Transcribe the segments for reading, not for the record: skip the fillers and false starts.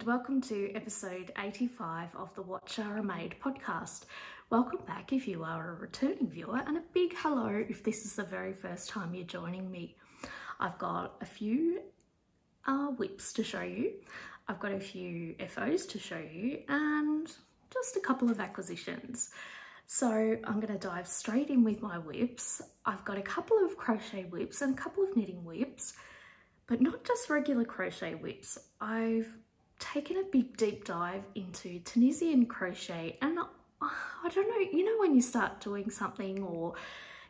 welcome to episode 85 of the What Shara Made podcast. Welcome back if you are a returning viewer, and a big hello if this is the very first time you're joining me. I've got a few whips to show you, I've got a few FOs to show you, and just a couple of acquisitions. So I'm going to dive straight in with my whips. I've got a couple of crochet whips and a couple of knitting whips, but not just regular crochet whips. I've taken a big deep dive into Tunisian crochet, and I don't know, you know when you start doing something or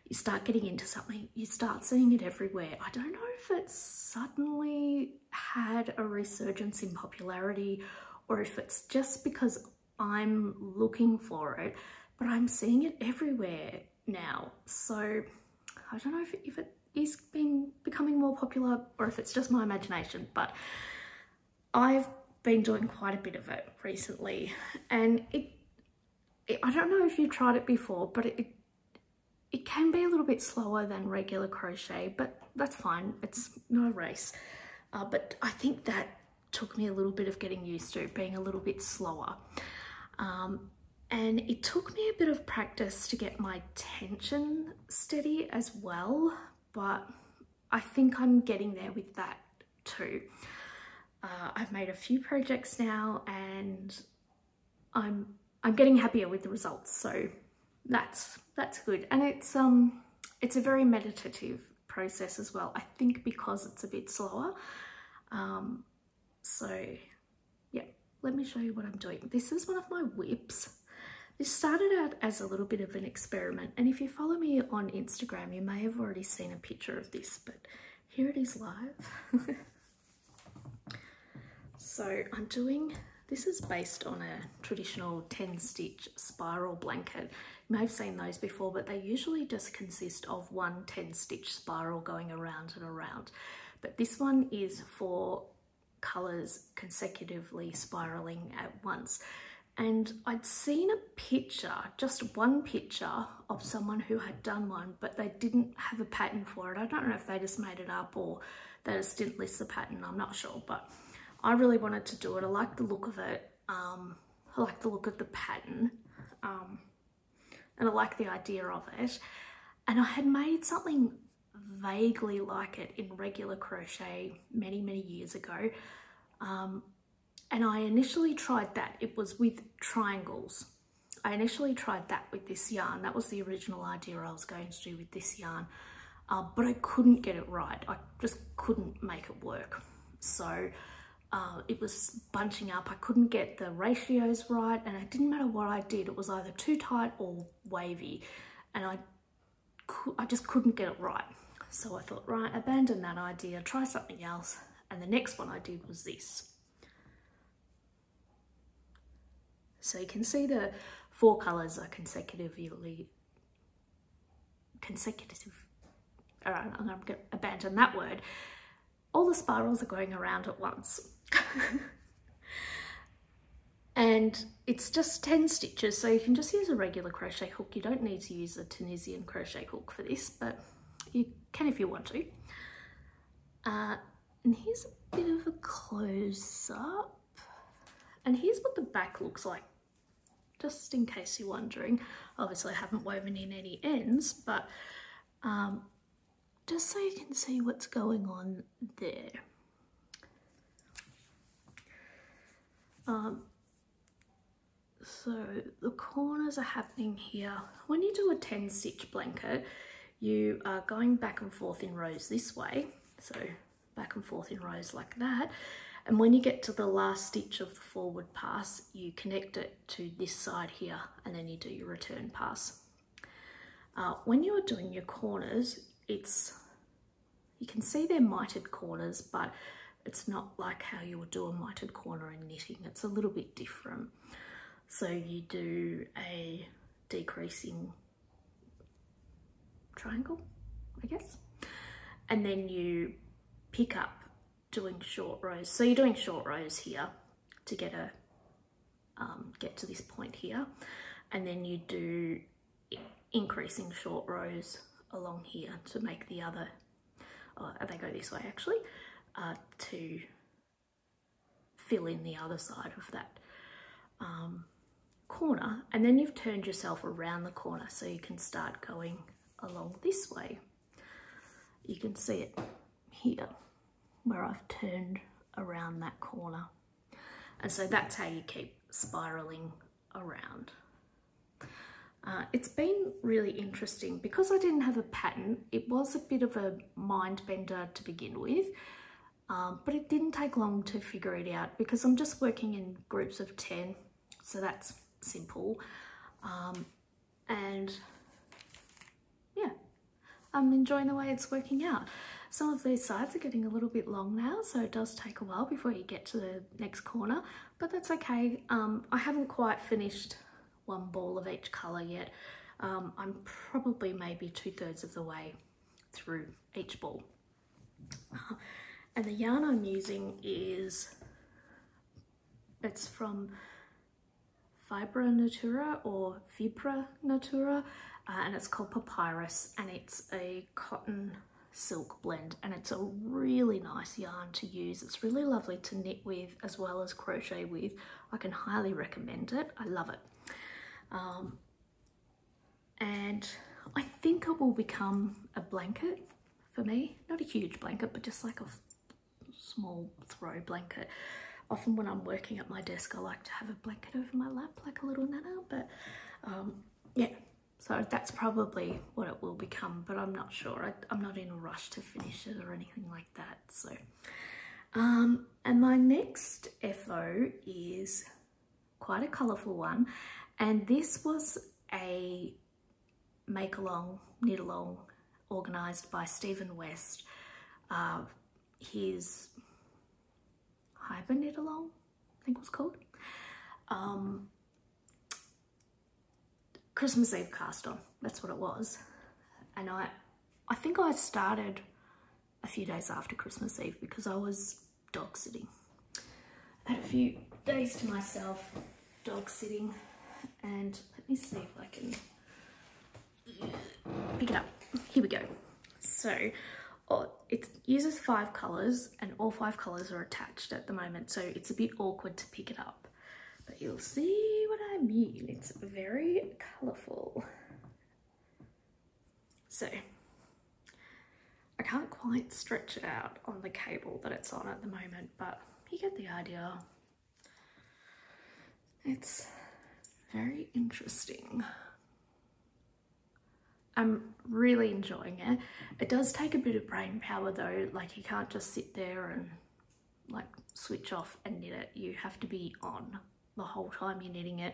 you start getting into something, you start seeing it everywhere. I don't know if it's suddenly had a resurgence in popularity or if it's just because I'm looking for it, but I'm seeing it everywhere now. So I don't know if it is becoming more popular or if it's just my imagination, but I've been doing quite a bit of it recently, and I don't know if you've tried it before, but it can be a little bit slower than regular crochet, but that's fine, it's not a race. But I think that took me a little bit of getting used to, being a little bit slower. And it took me a bit of practice to get my tension steady as well, but I think I'm getting there with that too. I've made a few projects now and I'm getting happier with the results, so that's good. And it's a very meditative process as well, I think, because it's a bit slower. So yeah, let me show you what I'm doing. This is one of my whips. This started out as a little bit of an experiment, and if you follow me on Instagram, you may have already seen a picture of this, but here it is live. So this is based on a traditional 10-stitch spiral blanket. You may have seen those before, but they usually just consist of one 10-stitch spiral going around and around. But this one is for colours consecutively spiraling at once. And I'd seen a picture, just one picture of someone who had done one, but they didn't have a pattern for it. I don't know if they just made it up or they just didn't list the pattern, I'm not sure, but I really wanted to do it. I like the look of it. I like the look of the pattern, and I like the idea of it. And I had made something vaguely like it in regular crochet many years ago. And I initially tried that. It was with triangles. I initially tried that with this yarn. That was the original idea I was going to do with this yarn. But I couldn't get it right. I just couldn't make it work. So it was bunching up. I couldn't get the ratios right, and it didn't matter what I did. It was either too tight or wavy, and I just couldn't get it right. So I thought, right, abandon that idea, try something else. And the next one I did was this. So you can see the 4 colours are consecutive. All right, I'm going to abandon that word. All the spirals are going around at once. And it's just 10 stitches, so you can just use a regular crochet hook. You don't need to use a Tunisian crochet hook for this, but you can if you want to. And here's a bit of a close-up, and here's what the back looks like, just in case you're wondering. Obviously I haven't woven in any ends, but just so you can see what's going on there. So the corners are happening here. When you do a 10-stitch blanket, you are going back and forth in rows this way. So back and forth in rows like that. And when you get to the last stitch of the forward pass, you connect it to this side here, and then you do your return pass. When you are doing your corners, you can see they're mitered corners, but it's not like how you would do a mitered corner in knitting. It's a little bit different. So you do a decreasing triangle, I guess, and then you pick up doing short rows. So you're doing short rows here to get to this point here, and then you do increasing short rows along here to make the other, they go this way actually, to fill in the other side of that corner, and then you've turned yourself around the corner so you can start going along this way. You can see it here where I've turned around that corner, and so that's how you keep spiraling around. It's been really interesting because I didn't have a pattern. It was a bit of a mind bender to begin with, but it didn't take long to figure it out because I'm just working in groups of 10, so that's simple. And yeah, I'm enjoying the way it's working out. Some of these sides are getting a little bit long now, so it does take a while before you get to the next corner, but that's okay. I haven't quite finished one ball of each colour yet. I'm probably maybe 2/3 of the way through each ball. And the yarn I'm using is, it's from Fibra Natura or Fibra Natura, and it's called Papyrus, and it's a cotton silk blend, and it's a really nice yarn to use. It's really lovely to knit with as well as crochet with. I can highly recommend it. I love it. And I think it will become a blanket for me. Not a huge blanket, but just like a small throw blanket. Often when I'm working at my desk, I like to have a blanket over my lap like a little nana, but yeah, so that's probably what it will become, but I'm not sure. I'm not in a rush to finish it or anything like that. So and my next FO is quite a colourful one, and this was a make along, knit along, organised by Stephen West. His Hyper Knit Along, I think it was called. Christmas Eve cast on, that's what it was. And I think I started a few days after Christmas Eve because I was dog sitting. I had a few days to myself dog sitting, and let me see if I can pick it up. Here we go. So it uses 5 colours, and all 5 colours are attached at the moment, so it's a bit awkward to pick it up, but you'll see what I mean. It's very colourful. So I can't quite stretch it out on the cable that it's on at the moment, but you get the idea. It's very interesting. I'm really enjoying it. It does take a bit of brain power though, like you can't just sit there and like switch off and knit it. You have to be on the whole time you're knitting it,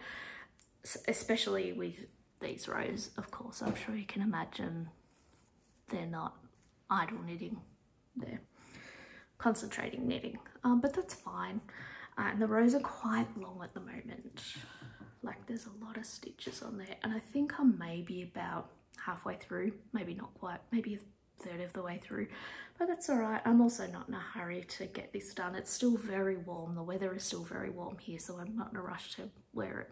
especially with these rows, of course. I'm sure you can imagine they're not idle knitting, they're concentrating knitting, but that's fine. And the rows are quite long at the moment. Like there's a lot of stitches on there, and I think I'm maybe about halfway through, maybe not quite, maybe a third of the way through, but that's all right. I'm also not in a hurry to get this done. It's still very warm. The weather is still very warm here, so I'm not in a rush to wear it.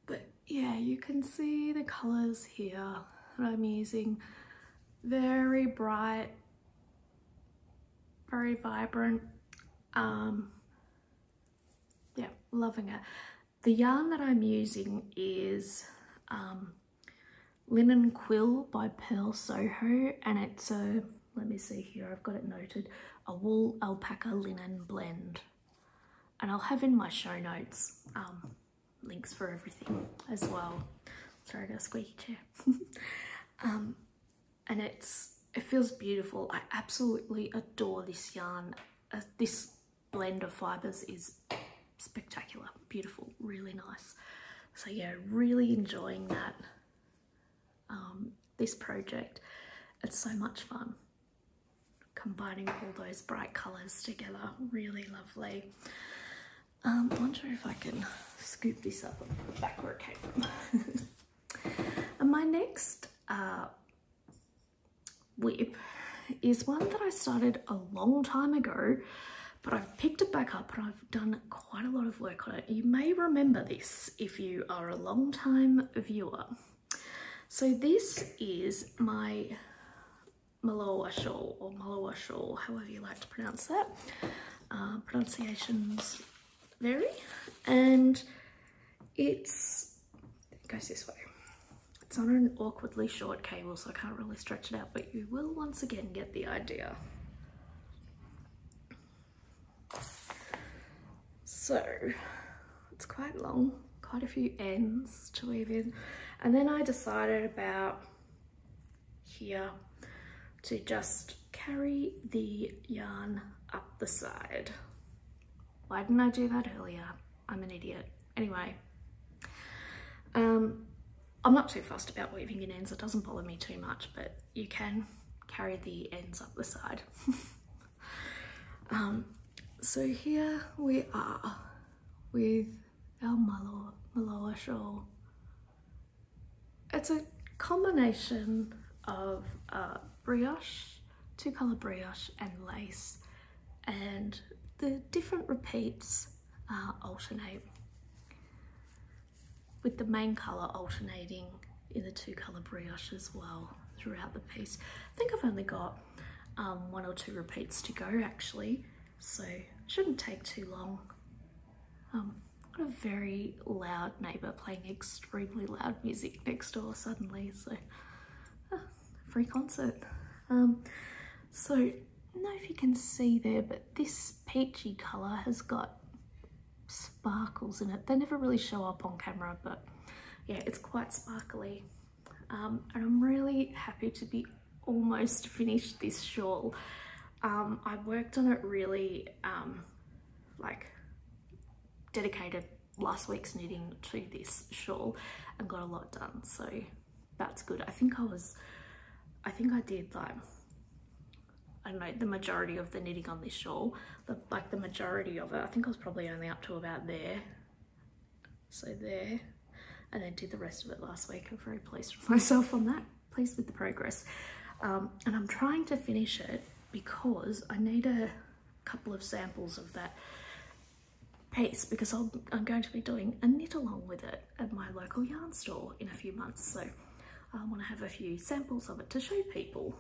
But yeah, you can see the colors here that I'm using. Very bright, very vibrant. Yeah, loving it. The yarn that I'm using is Linen Quill by Purls Soho, and it's a, let me see here, I've got it noted, a wool alpaca linen blend, and I'll have in my show notes links for everything as well. Sorry, I got a squeaky chair. And it feels beautiful. I absolutely adore this yarn. This blend of fibres is spectacular, beautiful, really nice. So yeah, really enjoying that. This project, it's so much fun combining all those bright colours together. Really lovely. I wonder if I can scoop this up and put it back where it came from. And my next whip is one that I started a long time ago, but I've picked it back up and I've done quite a lot of work on it. You may remember this if you are a long time viewer. So this is my Maloa shawl, or Maloa shawl, however you like to pronounce that. pronunciations vary, and it goes this way. It's on an awkwardly short cable, so I can't really stretch it out, but you will once again get the idea. So it's quite long, quite a few ends to weave in, and then I decided about here to just carry the yarn up the side. Why didn't I do that earlier? I'm an idiot. Anyway, I'm not too fussed about weaving in ends. It doesn't bother me too much, but you can carry the ends up the side. So here we are with our Maloa shawl. It's a combination of brioche, 2-color brioche and lace, and the different repeats alternate, with the main colour alternating in the 2-color brioche as well throughout the piece. I think I've only got 1 or 2 repeats to go actually, so it shouldn't take too long. I've got a very loud neighbour playing extremely loud music next door suddenly, so free concert. So I don't know if you can see there, but this peachy colour has got sparkles in it. They never really show up on camera, but yeah, it's quite sparkly. And I'm really happy to be almost finished this shawl. I worked on it really like dedicated last week's knitting to this shawl and got a lot done, so that's good. I think I did like, I don't know, the majority of the knitting on this shawl, the majority of it. I think I was probably only up to about there, so there, and then did the rest of it last week. I'm very pleased with myself on that, pleased with the progress. And I'm trying to finish it because I need a couple of samples of that piece, because I'm going to be doing a knit along with it at my local yarn store in a few months, so I want to have a few samples of it to show people.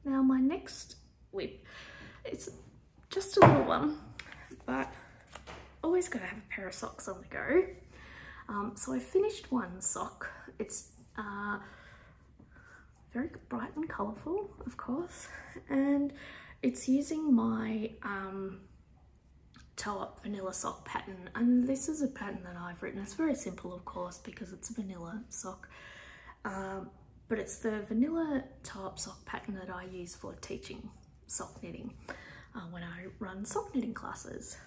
Now my next whip, it's just a little one, but always got to have a pair of socks on the go. So I finished one sock. It's very bright and colourful, of course, and it's using my toe up vanilla sock pattern, and this is a pattern that I've written. It's very simple, of course, because it's a vanilla sock, but it's the vanilla toe up sock pattern that I use for teaching sock knitting when I run sock knitting classes,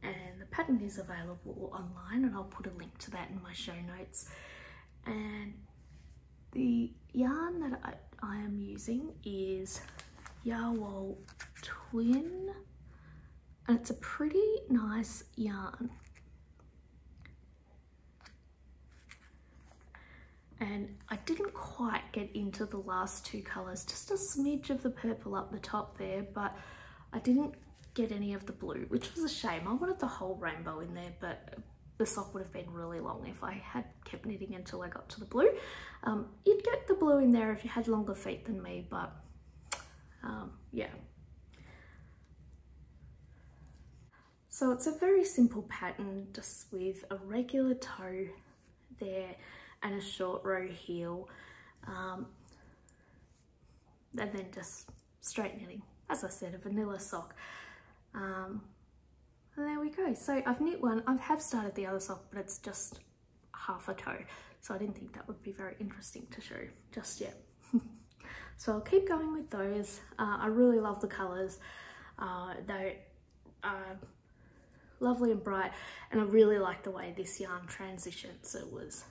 and the pattern is available online, and I'll put a link to that in my show notes. And the yarn that I am using is Yarwool Twin, and it's a pretty nice yarn. And I didn't quite get into the last 2 colours, just a smidge of the purple up the top there, but I didn't get any of the blue, which was a shame. I wanted the whole rainbow in there, but the sock would have been really long if I had kept knitting until I got to the blue. You'd get the blue in there if you had longer feet than me, but yeah. So it's a very simple pattern, just with a regular toe there and a short row heel, and then just straight knitting. As I said, a vanilla sock. And there we go. So I've knit one. I have started the other sock, but it's just half a toe, so I didn't think that would be very interesting to show just yet. So I'll keep going with those. I really love the colours. They are lovely and bright, and I really like the way this yarn transitions. It was,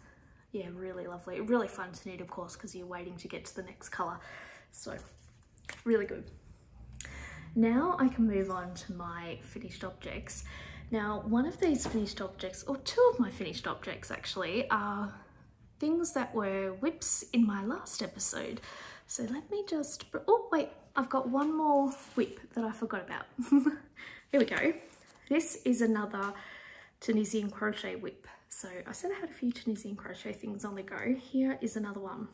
yeah, really lovely. Really fun to knit, of course, because you're waiting to get to the next colour. So really good. Now I can move on to my finished objects. Now, one of these finished objects, or 2 of my finished objects actually, are things that were whips in my last episode. So let me just, oh wait, I've got one more whip that I forgot about. Here we go. This is another Tunisian crochet whip. So I said I had a few Tunisian crochet things on the go. Here is another one.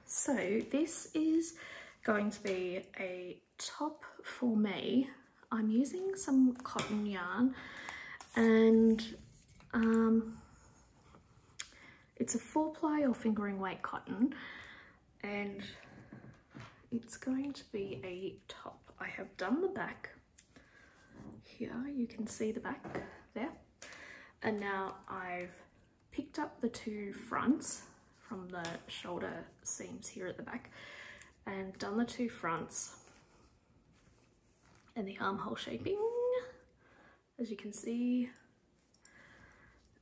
So this is going to be a top for me. I'm using some cotton yarn, and it's a 4-ply or fingering weight cotton, and it's going to be a top. I have done the back here, you can see the back there, and now I've picked up the 2 fronts from the shoulder seams here at the back and done the 2 fronts and the armhole shaping, as you can see,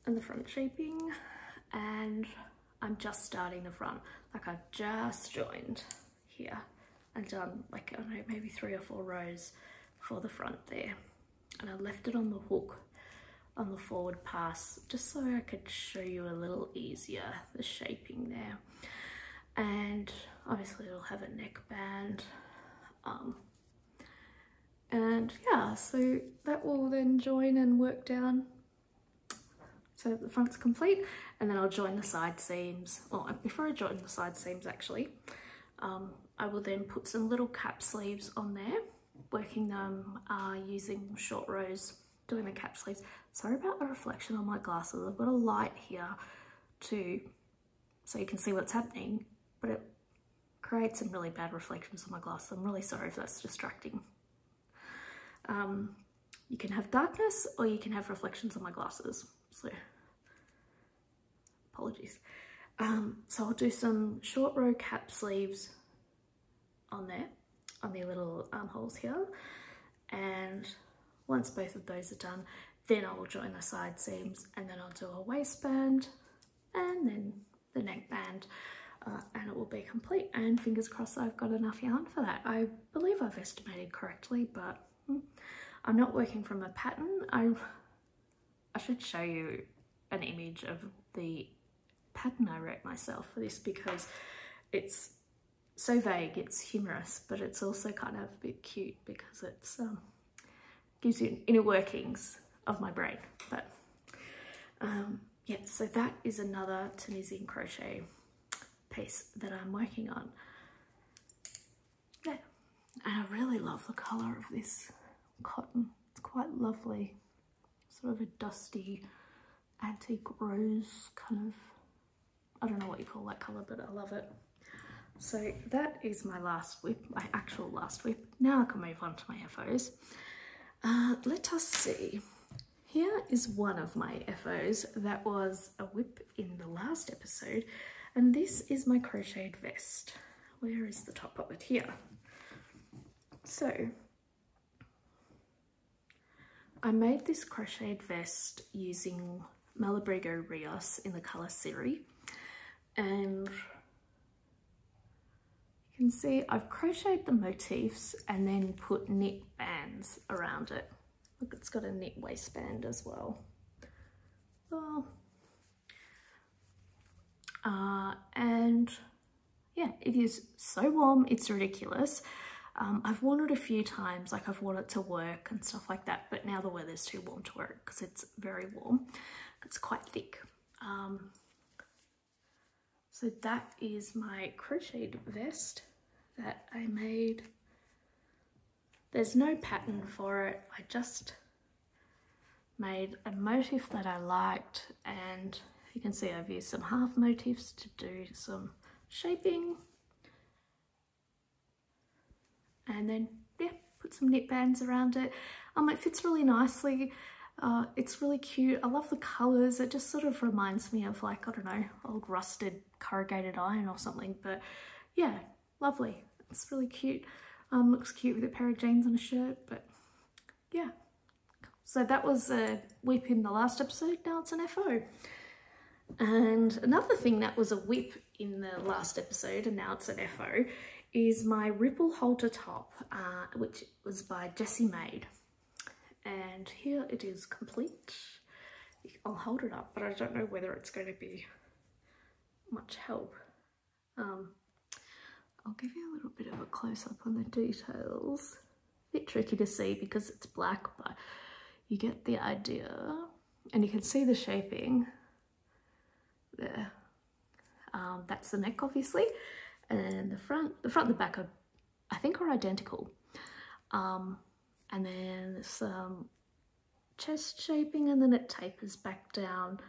and the front shaping, and I'm just starting the front. Like, I've just joined here and done, like, I don't know, maybe 3 or 4 rows for the front there, and I left it on the hook on the forward pass just so I could show you a little easier the shaping there. And obviously it'll have a neckband, and yeah, so that will then join and work down so the front's complete, and then I'll join the side seams. Well, before I join the side seams actually, I will then put some little cap sleeves on there, working them using short rows, doing the cap sleeves. Sorry about the reflection on my glasses. I've got a light here too, so you can see what's happening, but it creates some really bad reflections on my glasses. I'm really sorry if that's distracting. You can have darkness or you can have reflections on my glasses, so apologies. So I'll do some short row cap sleeves on there, on the little armholes here, and once both of those are done, then I will join the side seams, and then I'll do a waistband and then the neckband, and it will be complete. And fingers crossed I've got enough yarn for that. I believe I've estimated correctly, but I'm not working from a pattern. I should show you an image of the pattern I wrote myself for this, because it's so vague, it's humorous, but it's also kind of a bit cute because it's gives you inner workings of my brain. But yeah, so that is another Tunisian crochet piece that I'm working on. Yeah, and I really love the colour of this cotton. It's quite lovely, sort of a dusty antique rose kind of, I don't know what you call that colour, but I love it. So that is my last whip, my actual last whip. Now I can move on to my FOs. Let us see. Here is one of my FOs that was a whip in the last episode, and this is my crocheted vest. Where is the top of it? Here. So I made this crocheted vest using Malabrigo Rios in the colour Siri, and you can see I've crocheted the motifs and then put knit bands around it. Look, it's got a knit waistband as well. Oh. And yeah, it is so warm, it's ridiculous. I've worn it a few times, like I've worn it to work and stuff like that, but now the weather's too warm to wear it because it's very warm. It's quite thick. So that is my crocheted vest that I made. There's no pattern for it. I just made a motif that I liked, and you can see I've used some half motifs to do some shaping. And then, yeah, put some knit bands around it. It fits really nicely. It's really cute. I love the colours. It just sort of reminds me of, like, I don't know, old rusted corrugated iron or something. But yeah, lovely. It's really cute. Looks cute with a pair of jeans and a shirt, but yeah. So that was a whip in the last episode. Now it's an FO. And another thing that was a whip in the last episode, and now it's an FO, is my ripple halter top, which was by Shara Made. And here it is complete. I'll hold it up, but I don't know whether it's going to be much help. I'll give you a little bit of a close-up on the details. A bit tricky to see because it's black, but you get the idea. And you can see the shaping there. That's the neck, obviously. And then the front and the back are I think are identical. And then some chest shaping, and then it tapers back down,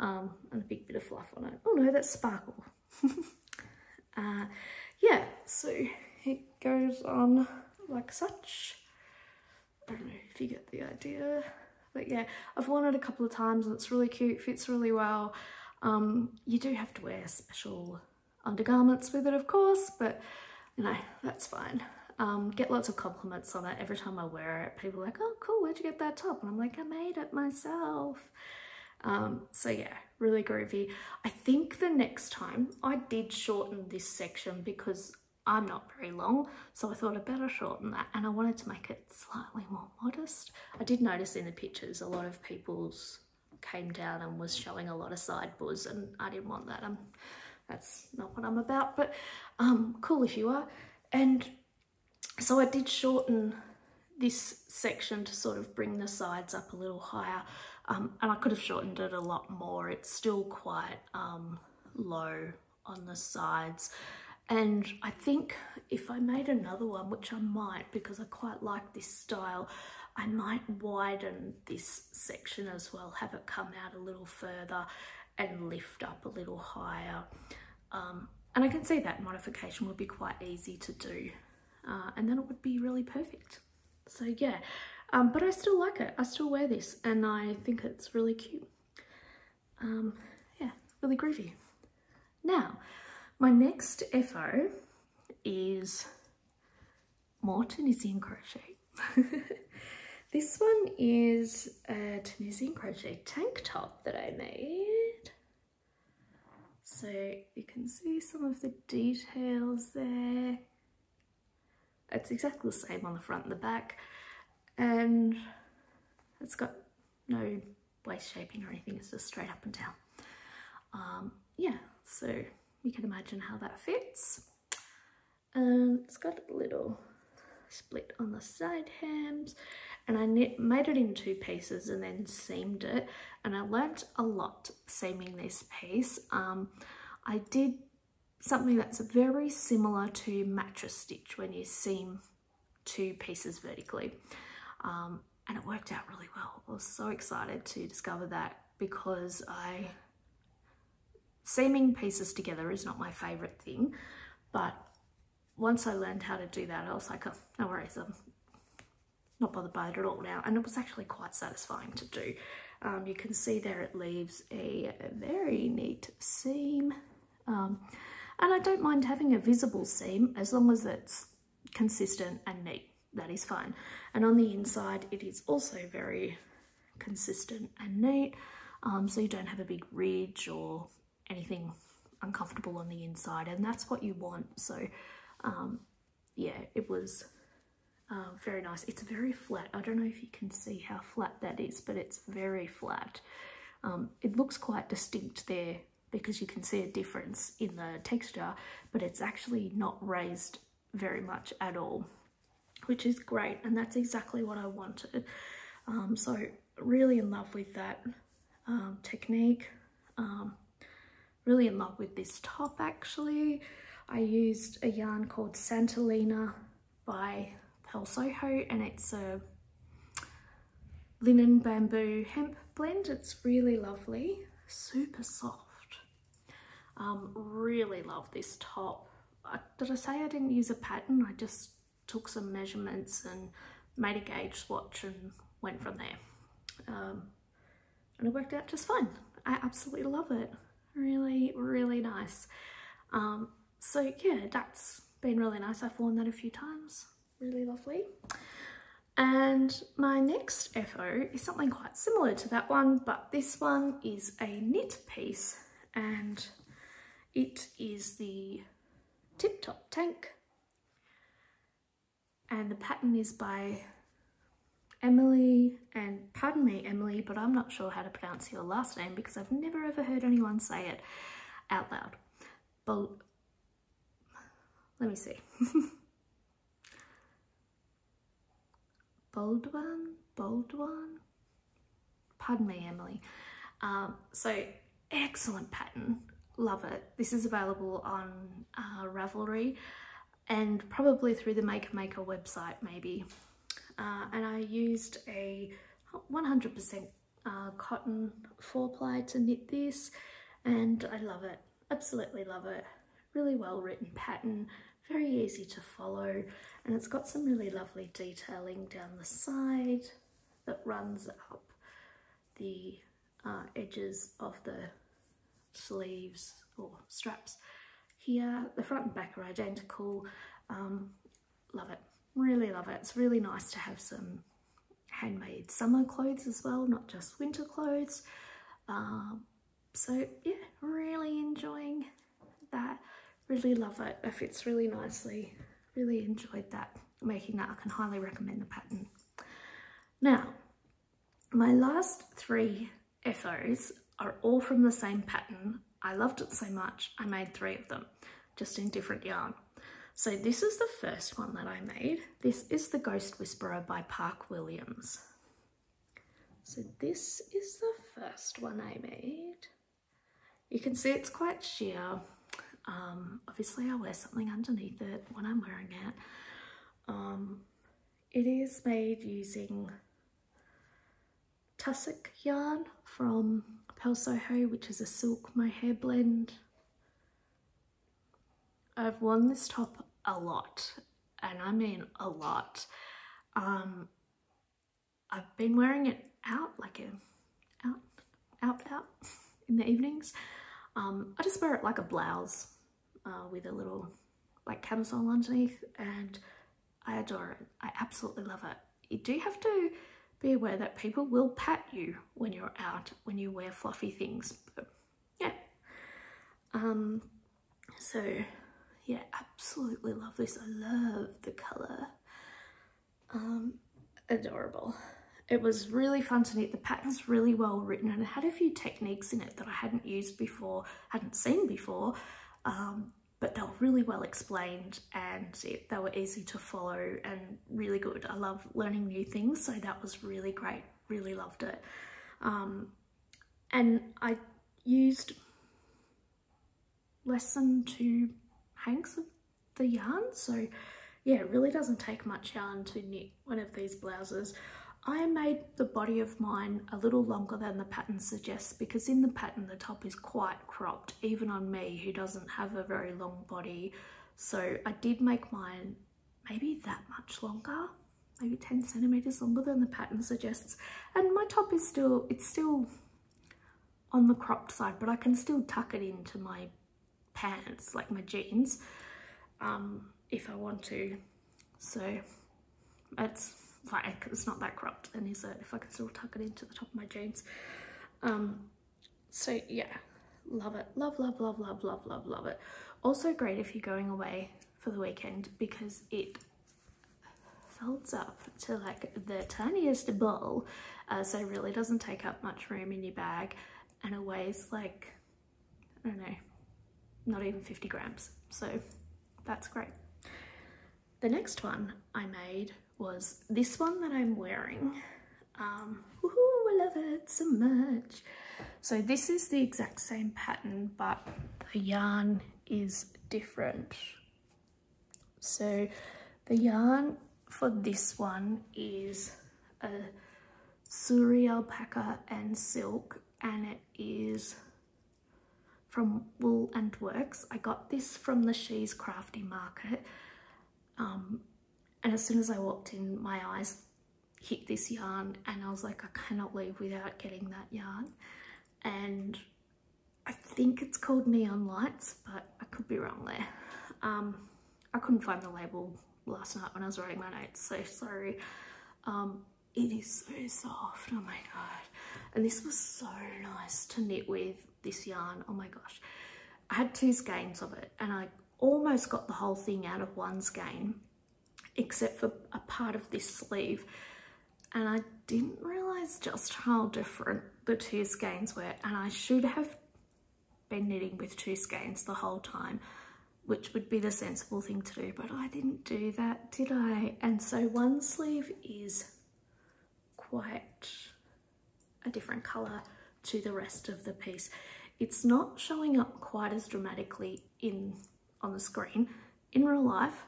and a big bit of fluff on it. Oh no, that's sparkle. Yeah, so it goes on like such. I don't know if you get the idea, but yeah, I've worn it a couple of times and it's really cute, fits really well. You do have to wear special undergarments with it, of course, but you know, that's fine. Get lots of compliments on it every time I wear it. People are like, oh cool, where'd you get that top? And I'm like, I made it myself. So yeah, really groovy. I think the next time I did shorten this section because I'm not very long, so I thought I'd better shorten that, and I wanted to make it slightly more modest. I did notice in the pictures a lot of people's came down and was showing a lot of side buzz, and I didn't want that. That's not what I'm about, but cool if you are. And so I did shorten this section to sort of bring the sides up a little higher, and I could have shortened it a lot more. It's still quite low on the sides, and I think if I made another one, which I might because I quite like this style, I might widen this section as well, have it come out a little further and lift up a little higher. And I can see that modification would be quite easy to do, and then it would be really perfect. So yeah, but I still like it. I still wear this and I think it's really cute. Yeah, really groovy. Now, my next FO is more Tunisian crochet. This one is a Tunisian crochet tank top that I made. So you can see some of the details there. It's exactly the same on the front and the back, and it's got no waist shaping or anything, it's just straight up and down. Yeah, so you can imagine how that fits. It's got a little split on the side hems, and I made it in 2 pieces and then seamed it, and I learnt a lot seaming this piece. I did something that's very similar to mattress stitch when you seam 2 pieces vertically, and it worked out really well. I was so excited to discover that because seaming pieces together is not my favorite thing, but once I learned how to do that, I was like, oh, no worries, I'm not bothered by it at all now, and it was actually quite satisfying to do. You can see there it leaves a very neat seam, and I don't mind having a visible seam as long as it's consistent and neat. That is fine. And on the inside it is also very consistent and neat, so you don't have a big ridge or anything uncomfortable on the inside, and that's what you want. So yeah, it was very nice. It's very flat. I don't know if you can see how flat that is, but it's very flat. It looks quite distinct there because you can see a difference in the texture, but it's actually not raised very much at all, which is great, and that's exactly what I wanted. So really in love with that technique. Really in love with this top actually. I used a yarn called Santalina by Purls, and it's a linen bamboo hemp blend. It's really lovely, super soft. Really love this top. Did I say I didn't use a pattern? I just took some measurements and made a gauge swatch and went from there. And it worked out just fine. I absolutely love it. Really, really nice. So yeah, that's been really nice. I've worn that a few times. Really lovely. And my next FO is something quite similar to that one, but this one is a knit piece, and it is the Tip Top Tank, and the pattern is by Emily, and pardon me Emily, but I'm not sure how to pronounce your last name because I've never ever heard anyone say it out loud. But let me see. Baldwin, pardon me Emily. So excellent pattern, love it. This is available on Ravelry. and probably through the Maker website maybe. And I used a 100% cotton 4-ply to knit this, and I love it, absolutely love it. Really well written pattern, very easy to follow, and it's got some really lovely detailing down the side that runs up the edges of the sleeves or straps here. The front and back are identical. Love it, really love it. It's really nice to have some handmade summer clothes as well, not just winter clothes. So yeah, really enjoying that. Really love it. It fits really nicely. Really enjoyed that, making that. I can highly recommend the pattern. Now, my last 3 FOs are all from the same pattern. I loved it so much, I made 3 of them, just in different yarn. So this is the first one that I made. This is the Ghost Whisperer by Park Williams. So this is the first one I made. You can see it's quite sheer. Obviously I wear something underneath it when I'm wearing it. It is made using tussock yarn from Purls, which is a silk mohair blend. I've worn this top a lot, and I mean a lot. I've been wearing it out, like out in the evenings. I just wear it like a blouse with a little like camisole underneath, and I adore it. I absolutely love it. You do have to be aware that people will pat you when you're out, when you wear fluffy things, but yeah. So yeah, absolutely love this. I love the colour. Adorable. It was really fun to knit. The pattern's really well written, and it had a few techniques in it that I hadn't used before, hadn't seen before, but they were really well explained, and they were easy to follow and really good. I love learning new things, so that was really great. Really loved it. And I used less than 2 hanks of the yarn, so yeah, it really doesn't take much yarn to knit one of these blouses. I made the body of mine a little longer than the pattern suggests, because in the pattern the top is quite cropped, even on me who doesn't have a very long body. So I did make mine maybe that much longer, maybe 10 centimeters longer than the pattern suggests. And my top is still, it's still on the cropped side, but I can still tuck it into my pants, like my jeans, if I want to. So it's fine, it's not that cropped then, is it, if I can still tuck it into the top of my jeans. So yeah, love it. Love, love, love, love, love, love, love it. Also great if you're going away for the weekend, because it folds up to like the tiniest ball, so it really doesn't take up much room in your bag, and it weighs like, I don't know, not even 50 grams, so that's great. The next one I made was this one that I'm wearing. Woohoo, I love it so much. So this is the exact same pattern, but the yarn is different. So the yarn for this one is a Suri alpaca and silk, and it is from Wool and Works. I got this from the She's Crafty Market, and as soon as I walked in, my eyes hit this yarn, and I was like, I cannot leave without getting that yarn. And I think it's called Neon Lights, but I could be wrong there. I couldn't find the label last night when I was writing my notes, so sorry. It is so soft, oh my god. And this was so nice to knit with, this yarn, oh my gosh. I had 2 skeins of it, and I almost got the whole thing out of 1 skein, except for a part of this sleeve. And I didn't realise just how different the 2 skeins were, and I should have been knitting with 2 skeins the whole time, which would be the sensible thing to do, but I didn't do that, did I? And so one sleeve is quite a different colour to the rest of the piece. It's not showing up quite as dramatically on the screen. In real life,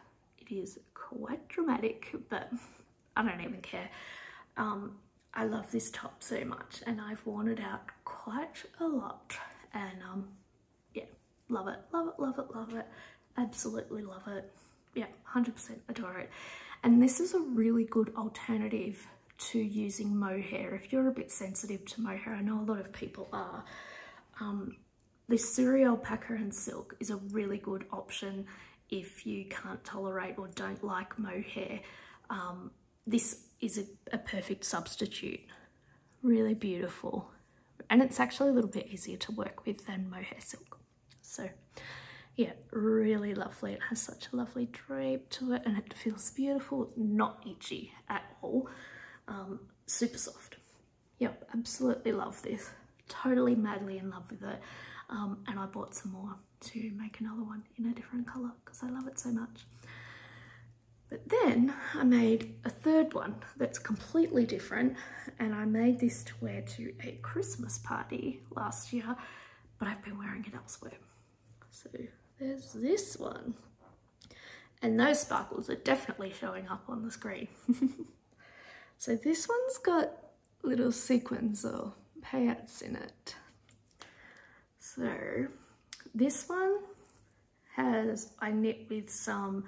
It is quite dramatic, but I don't even care. I love this top so much, and I've worn it out quite a lot, and yeah, love it, love it, love it, love it, absolutely love it. Yeah, 100% adore it. And this is a really good alternative to using mohair if you're a bit sensitive to mohair. I know a lot of people are. This cereal alpaca and silk is a really good option if you can't tolerate or don't like mohair. This is a perfect substitute. Really beautiful. And it's actually a little bit easier to work with than mohair silk. So yeah, really lovely. It has such a lovely drape to it, and it feels beautiful, not itchy at all. Super soft. Yep, absolutely love this. Totally madly in love with it. And I bought some more to make another one in a different colour because I love it so much. But then I made a third one that's completely different, and I made this to wear to a Christmas party last year, but I've been wearing it elsewhere. So there's this one, and those sparkles are definitely showing up on the screen. So this one's got little sequins or paillettes in it. So this one has, I knit with some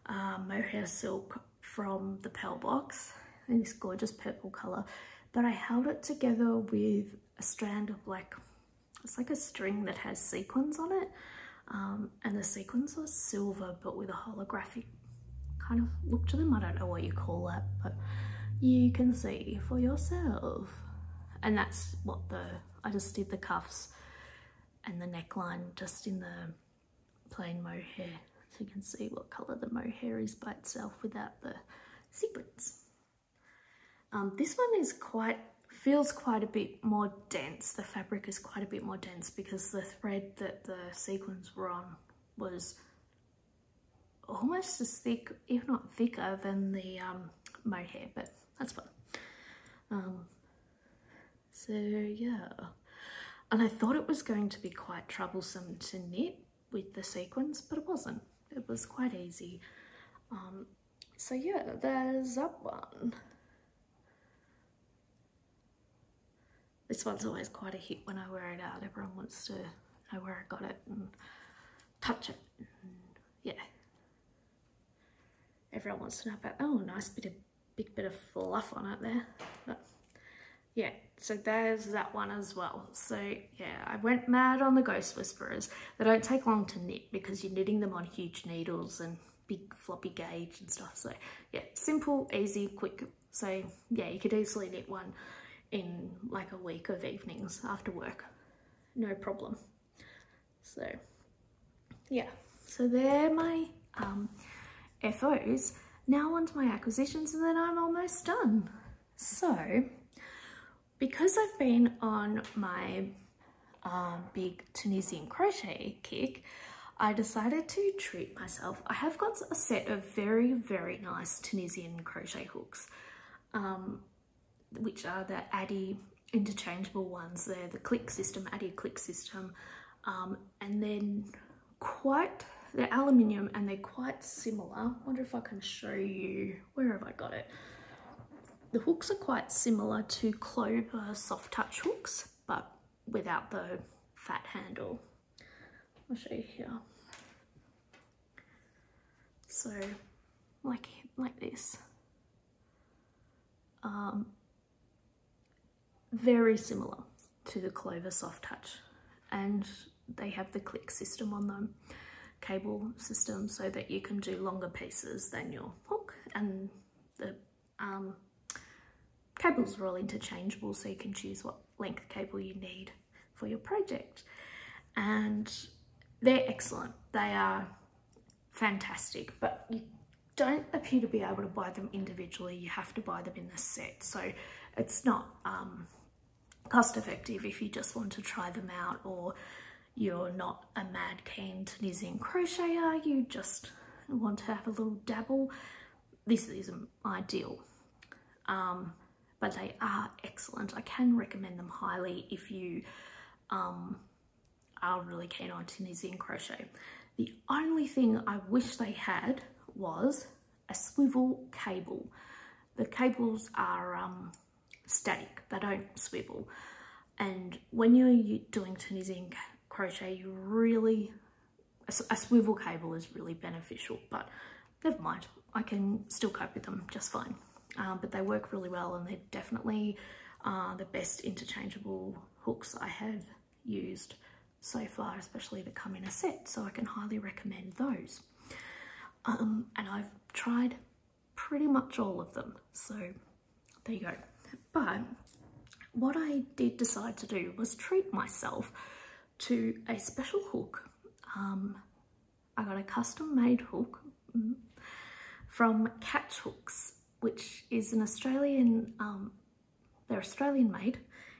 mohair silk from the Purl box in this gorgeous purple colour, but I held it together with a strand of like, it's like a string that has sequins on it, and the sequins are silver but with a holographic kind of look to them. I don't know what you call that, but you can see for yourself. And that's what I just did the cuffs and the neckline just in the plain mohair, so you can see what colour the mohair is by itself without the sequins. This one feels quite a bit more dense. The fabric is quite a bit more dense because the thread that the sequins were on was almost as thick, if not thicker, than the mohair, but that's fun. So yeah, and I thought it was going to be quite troublesome to knit with the sequins, but it wasn't. It was quite easy. So yeah, there's that one. This one's always quite a hit when I wear it out. Everyone wants to know where I got it and touch it. And yeah, everyone wants to know about, oh, nice big bit of fluff on it there. But yeah, so there's that one as well. So yeah, I went mad on the Ghost Whisperers. They don't take long to knit because you're knitting them on huge needles and big floppy gauge and stuff. So yeah, simple, easy, quick. So yeah, you could easily knit one in like a week of evenings after work, no problem. So yeah, so they're my FOs. Now on to my acquisitions, and then I'm almost done. So because I've been on my big Tunisian crochet kick, I decided to treat myself. I have got a set of very, very nice Tunisian crochet hooks, which are the Addy interchangeable ones. They're the click system, Addy click system, and then they're aluminium and they're quite similar. I wonder if I can show you, where have I got it? The hooks are quite similar to Clover soft touch hooks, but without the fat handle. I'll show you here. So like this. Very similar to the Clover soft touch, and they have the click system on them, cable system, so that you can do longer pieces than your hook, and the cables are all interchangeable, so you can choose what length cable you need for your project. And they're excellent. They are fantastic, but you don't appear to be able to buy them individually. You have to buy them in the set, so it's not cost effective if you just want to try them out, or you're not a mad keen Tunisian crocheter, you just want to have a little dabble. This isn't ideal, but they are excellent. I can recommend them highly if you are really keen on Tunisian crochet. The only thing I wish they had was a swivel cable. The cables are static, they don't swivel. And when you're doing Tunisian crochet, you really, a swivel cable is really beneficial, but never mind, I can still cope with them just fine. But they work really well, and they're definitely the best interchangeable hooks I have used so far, especially that come in a set, so I can highly recommend those. And I've tried pretty much all of them, so there you go. But what I did decide to do was treat myself to a special hook. I got a custom made hook from Catch Hooks, which is an Australian, they're Australian made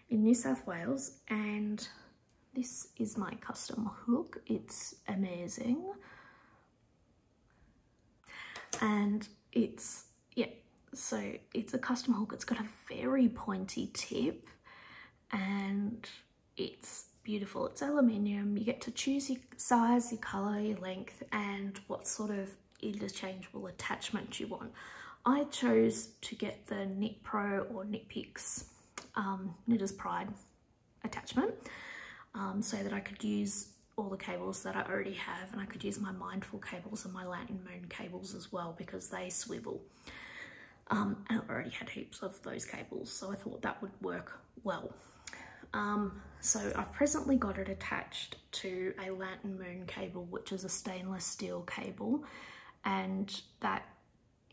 in New South Wales, and this is my custom hook. It's amazing. And it's, yeah, so it's a custom hook. It's got a very pointy tip and it's beautiful. It's aluminium. You get to choose your size, your colour, your length, and what sort of interchangeable attachment you want. I chose to get the Knit Pro or Knit Picks Knitter's Pride attachment, so that I could use all the cables that I already have, and I could use my Mindful cables and my Lantern Moon cables as well, because they swivel. And I already had heaps of those cables, so I thought that would work well. So I've presently got it attached to a Lantern Moon cable, which is a stainless steel cable, and that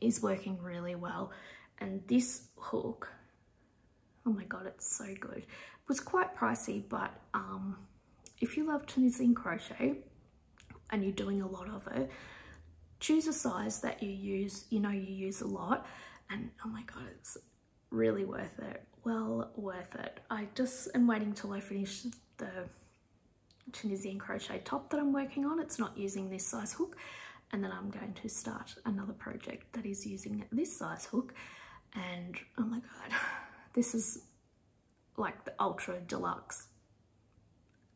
is working really well. And this hook, oh my god, it's so good. It was quite pricey, but if you love Tunisian crochet and you're doing a lot of it, choose a size that you use, you use a lot, and oh my god, it's really worth it. Well worth it. I just am waiting till I finish the Tunisian crochet top that I'm working on. It's not using this size hook, and then I'm going to start another project that is using this size hook, and oh my god, this is like the ultra deluxe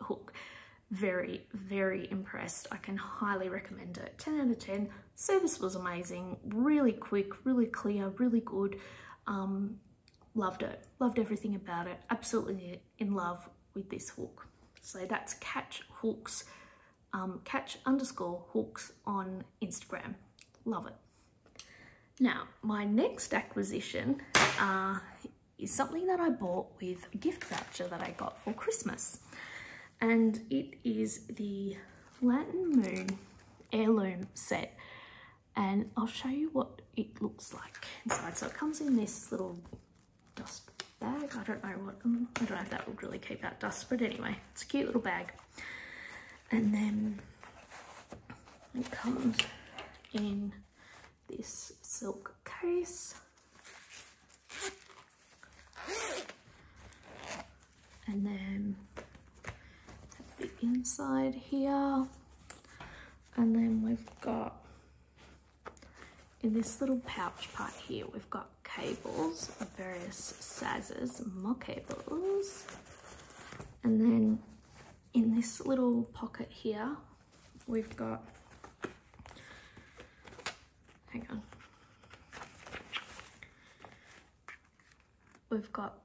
hook. Very, very impressed. I can highly recommend it. 10 out of 10. Service was amazing, really quick, really clear, really good. Loved it, loved everything about it. Absolutely in love with this hook. So that's Catch Hooks, catch_hooks on Instagram. Love it. Now, my next acquisition is something that I bought with a gift voucher that I got for Christmas. And it is the Lantern Moon Heirloom Set. And I'll show you what it looks like inside. So it comes in this little dust bag. I don't know if that would really keep out dust, but anyway, it's a cute little bag. And then it comes in this silk case. And then the inside here, and then we've got in this little pouch part here, we've got cables of various sizes, more cables, and then in this little pocket here we've got, hang on, we've got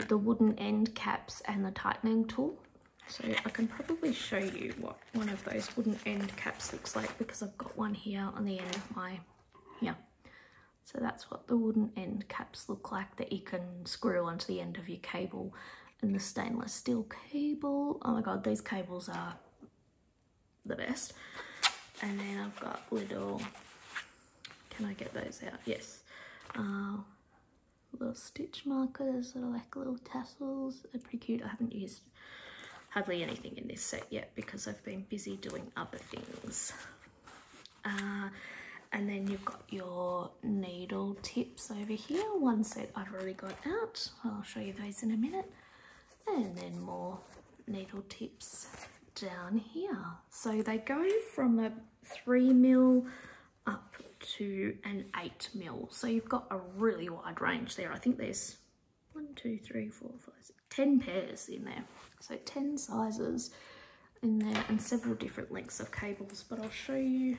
the wooden end caps and the tightening tool. So I can probably show you what one of those wooden end caps looks like, because I've got one here on the end of my, here. So that's what the wooden end caps look like, that you can screw onto the end of your cable. And the stainless steel cable, oh my god, these cables are the best. And then I've got little, can I get those out? Yes. Little stitch markers that are like little tassels. They're pretty cute. I haven't used hardly anything in this set yet because I've been busy doing other things. And then you've got your needle tips over here. One set I've already got out. I'll show you those in a minute. And then more needle tips down here. So they go from a 3mm up to an 8mm. So you've got a really wide range there. I think there's 1, 2, 3, 4, 5, 6, 10 pairs in there. So 10 sizes in there and several different lengths of cables, but I'll show you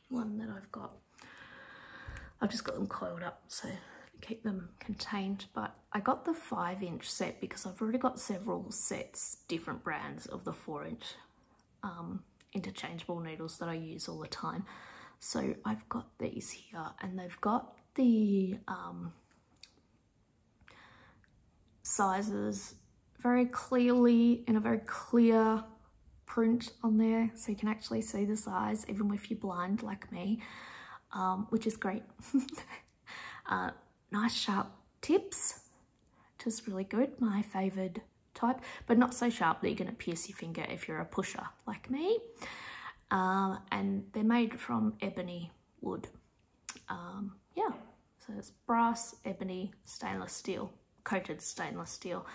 one that I've got. I've just got them coiled up so keep them contained, but I got the 5-inch set because I've already got several sets, different brands of the 4-inch interchangeable needles that I use all the time. So I've got these here, and they've got the sizes very clearly in a very clear print on there, so you can actually see the size even if you're blind like me, which is great. Nice sharp tips, just really good, my favoured type, but not so sharp that you're going to pierce your finger if you're a pusher like me. And they're made from ebony wood. Yeah, so it's brass, ebony, stainless steel, coated stainless steel.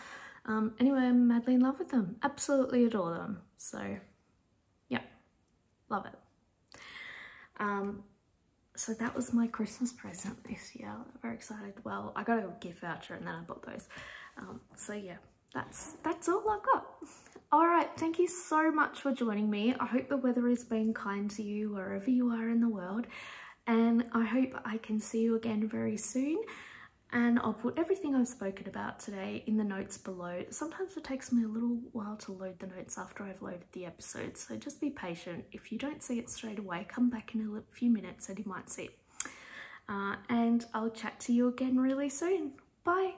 Anyway, I'm madly in love with them, absolutely adore them. So yeah, love it. So that was my Christmas present this year. Very excited. Well, I got a gift voucher and then I bought those. So yeah, that's all I've got. All right, thank you so much for joining me. I hope the weather is being kind to you wherever you are in the world, and I hope I can see you again very soon. And I'll put everything I've spoken about today in the notes below. Sometimes it takes me a little while to load the notes after I've loaded the episode, so just be patient. If you don't see it straight away, come back in a few minutes and you might see it. And I'll chat to you again really soon. Bye.